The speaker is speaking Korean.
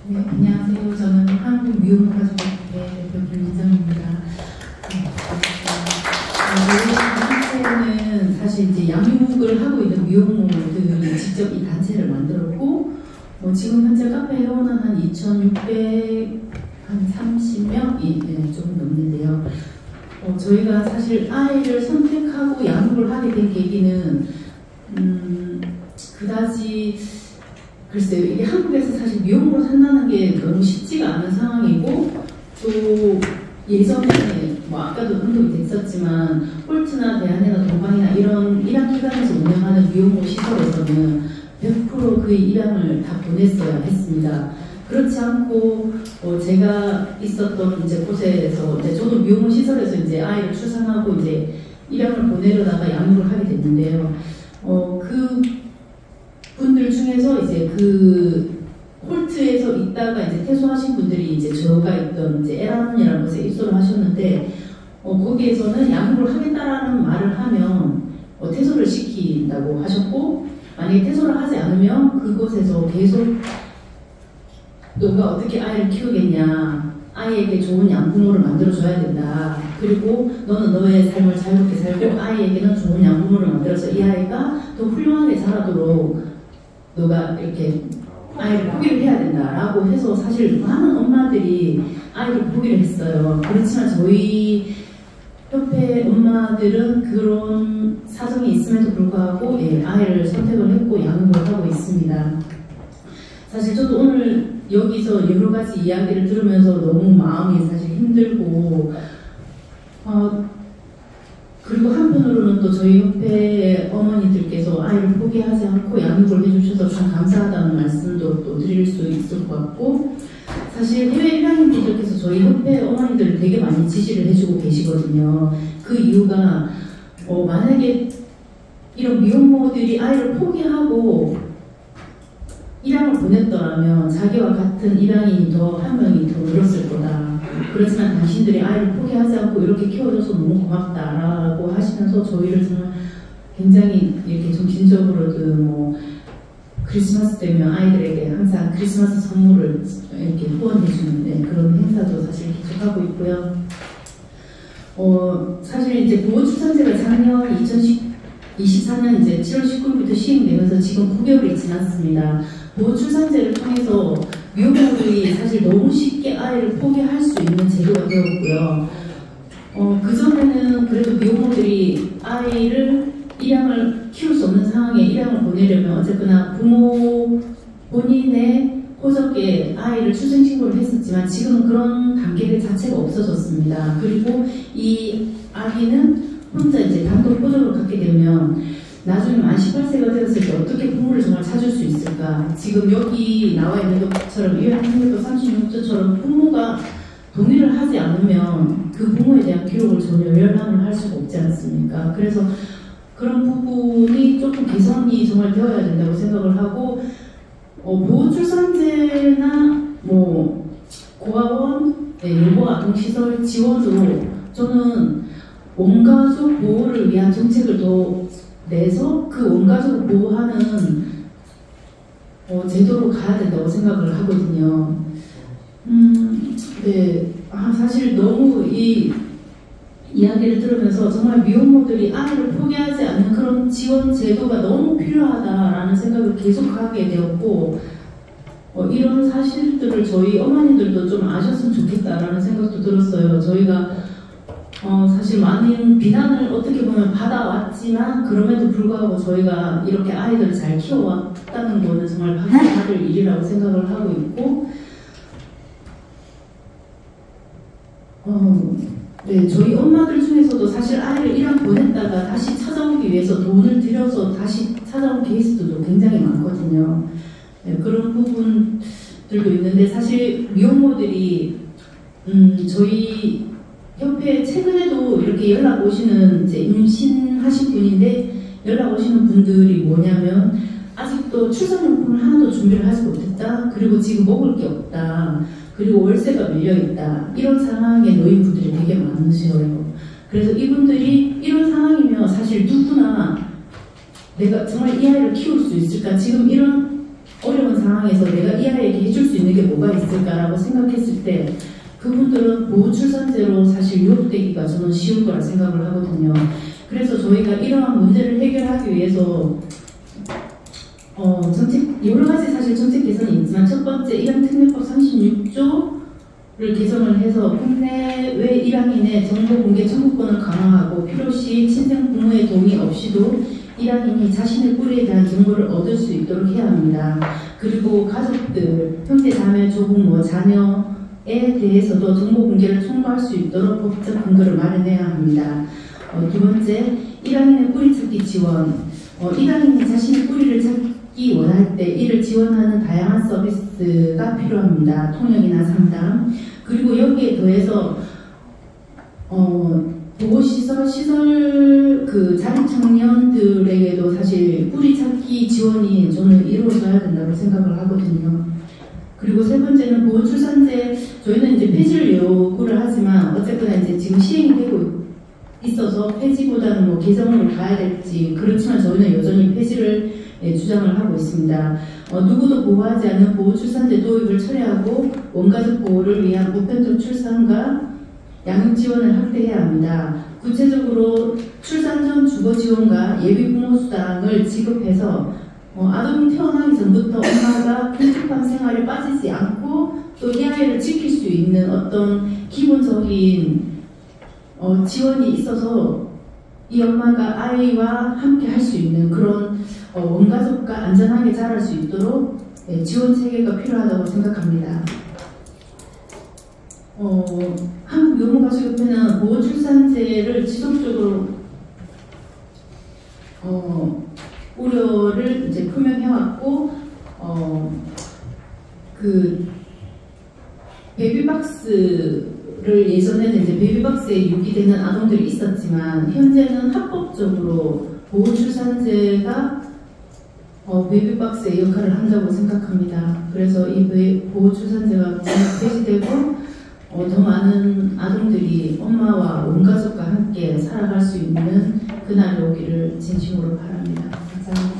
네, 안녕하세요. 저는 한국미혼가족협회 대표 김민정입니다. 저희 단체는 사실 이제 양육을 하고 있는 미혼모들이 직접 이 단체를 만들었고, 지금 현재 카페 회원은 한 2,630명이 조금 넘는데요. 저희가 사실 아이를 선택하고 양육을 하게 된 계기는 그다지 글쎄요, 이게 한국에서 사실 미혼모로 산다는 게 너무 쉽지가 않은 상황이고, 또 예전에 아까도 언급이 됐었지만 홀트나 대안이나 동방이나 이런 입양기관에서 운영하는 미혼모 시설에서는 100% 그 입양을 다 보냈어야 했습니다. 그렇지 않고 제가 있었던 이제 곳에서 저도 미혼모 시설에서 이제 아이를 출산하고 이제 입양을 보내려다가 양육을 하게 됐는데요. 그 분들 중에서 이제 그 홀트에서 있다가 이제 퇴소하신 분들이 이제 저가 있던 이제 에란이라는 곳에 입소를 하셨는데, 거기에서는 양육을 하겠다라는 말을 하면 퇴소를 시킨다고 하셨고, 만약에 퇴소를 하지 않으면 그곳에서 계속 너가 어떻게 아이를 키우겠냐, 아이에게 좋은 양부모를 만들어줘야 된다. 그리고 너는 너의 삶을 자유롭게 살고 아이에게는 좋은 양부모를 만들어서 이 아이가 더 훌륭하게 자라도록 너가 이렇게 아이를 포기를 해야 된다라고 해서 사실 많은 엄마들이 아이를 포기를 했어요. 그렇지만 저희 협회 엄마들은 그런 사정이 있음에도 불구하고 아이를 선택을 했고 양육을 하고 있습니다. 사실 저도 오늘 여기서 여러 가지 이야기를 들으면서 너무 마음이 사실 힘들고, 그리고 한편으로는 또 저희 협회 어머니들께서 아이를 포기하지 않고 양육을 해주셔서 참 감사하다는 말씀도 또 드릴 수 있을 것 같고, 사실 해외 입양인분들께서 저희 협회 어머니들을 되게 많이 지지를 해주고 계시거든요. 그 이유가 만약에 이런 미혼모들이 아이를 포기하고 입양을 보냈더라면 자기와 같은 입양인이 한 명이 더 늘었을 거다. 그렇지만 당신들이 아이를 포기하지 않고 이렇게 키워줘서 너무 고맙다라고 하시면서 저희를 정말 굉장히 이렇게 정신적으로도 크리스마스 되면 아이들에게 항상 크리스마스 선물을 이렇게 후원해주는 그런 행사도 사실 계속하고 있고요. 사실 이제 보호출산제가 작년 2024년 이제 7월 19일부터 시행되면서 지금 9개월이 지났습니다. 보호출산제를 통해서 미혼모들이 사실 너무 쉽게 아이를 포기할 수 있는 제도가 되었고요. 그전에는 그래도 미혼모들이 아이를 입양을 키울 수 없는 상황에 입양을 보내려면 어쨌거나 부모 본인의 호적에 아이를 출생신고를 했었지만 지금은 그런 단계 자체가 없어졌습니다. 그리고 이 아기는 혼자 이제 단독 호적을 갖게 되면 나중에 만 18세가 되었을 때 어떻게 부모를 정말 찾을 수 있을까? 지금 여기 나와 있는 것처럼 1학년도 36조처럼 부모가 동의를 하지 않으면 그 부모에 대한 기록을 전혀 열람을 할 수가 없지 않습니까? 그래서 그런 부분이 조금 개선이 정말 되어야 된다고 생각을 하고, 보호출산제나 고아원, 일본아동시설 지원도 저는 원가족 보호를 위한 정책을 더 내서 그 원가족을 보호하는 제도로 가야 된다고 생각을 하거든요. 사실 너무 이 이야기를 들으면서 정말 미혼모들이 아이를 포기하지 않는 그런 지원 제도가 너무 필요하다라는 생각을 계속하게 되었고, 이런 사실들을 저희 어머니들도 좀 아셨으면 좋겠다라는 생각도 들었어요. 저희가 사실 많은 비난을 어떻게 보면 받아왔지만 그럼에도 불구하고 저희가 이렇게 아이들을 잘 키워왔다는 거는 정말 박수받을 일이라고 생각을 하고 있고, 저희 엄마들 중에서도 사실 아이를 입양 보냈다가 다시 찾아오기 위해서 돈을 들여서 다시 찾아온 케이스도 굉장히 많거든요. 그런 부분들도 있는데, 사실 미혼모들이 저희 협회에 최근에도 이렇게 연락 오시는 이제 임신하신 분인데 연락 오시는 분들이 뭐냐면 아직도 출산용품을 하나도 준비를 하지 못했다. 그리고 지금 먹을 게 없다. 그리고 월세가 밀려있다. 이런 상황에 놓인 분들이 되게 많으셔요. 그래서 이분들이 이런 상황이면 사실 누구나 내가 정말 이 아이를 키울 수 있을까? 지금 이런 어려운 상황에서 내가 이 아이에게 해줄 수 있는 게 뭐가 뭐가 있을까라고 생각했을 때 그분들은 보호출산제로 사실 유혹되기가 저는 쉬운 거라 생각을 하거든요. 그래서 저희가 이러한 문제를 해결하기 위해서 여러 가지 사실 정책 개선이 있지만 첫 번째 입양특례법 36조를 개정을 해서 국내외 입양인의 정보 공개 청구권을 강화하고 필요시 친생 부모의 동의 없이도 입양인이 자신의 뿌리에 대한 정보를 얻을 수 있도록 해야 합니다. 그리고 가족들, 형제, 자매, 조부모, 자녀에 대해서도 정보 공개를 청구할 수 있도록 법적 근거를 마련해야 합니다. 두 번째, 입양인의 뿌리 찾기 지원. 입양인이 자신의 뿌리를 찾기 원할 때 이를 지원하는 다양한 서비스가 필요합니다. 통역이나 상담. 그리고 여기에 더해서 보호시설 그 자립청년들에게도 사실 뿌리 찾기 지원이 저는 이루어져야 된다고 생각을 하거든요. 그리고 세 번째는 보호출산제, 저희는 이제 폐지를 요구를 하지만 어쨌거나 이제 지금 시행이 되고 있어서 폐지보다는 뭐 개정으로 가야 될지, 그렇지만 저희는 여전히 폐지를 주장을 하고 있습니다. 누구도 보호하지 않는 보호출산제 도입을 철회하고 원가족 보호를 위한 보편적 출산과 양육 지원을 확대해야 합니다. 구체적으로 출산 전 주거 지원과 예비 부모 수당을 지급해서 아동이 태어나기 전부터 엄마가 궁핍한 생활에 빠지지 않고 또 이 아이를 지킬 수 있는 어떤 기본적인 지원이 있어서 이 엄마가 아이와 함께 할 수 있는 그런 원가족과 안전하게 자랄 수 있도록 지원 체계가 필요하다고 생각합니다. 한국유모가족협회는 보호출산제를 지속적으로 우려를 이제 표명해왔고, 그 베이비박스를 예전에는 이제 베이비박스에 유기되는 아동들이 있었지만 현재는 합법적으로 보호출산제가 베이비박스의 역할을 한다고 생각합니다. 그래서 이 보호출산제가 폐지되고 더 많은 아동들이 엄마와 온 가족과 함께 살아갈 수 있는 그날이 오기를 진심으로 바랍니다. 감사합니다.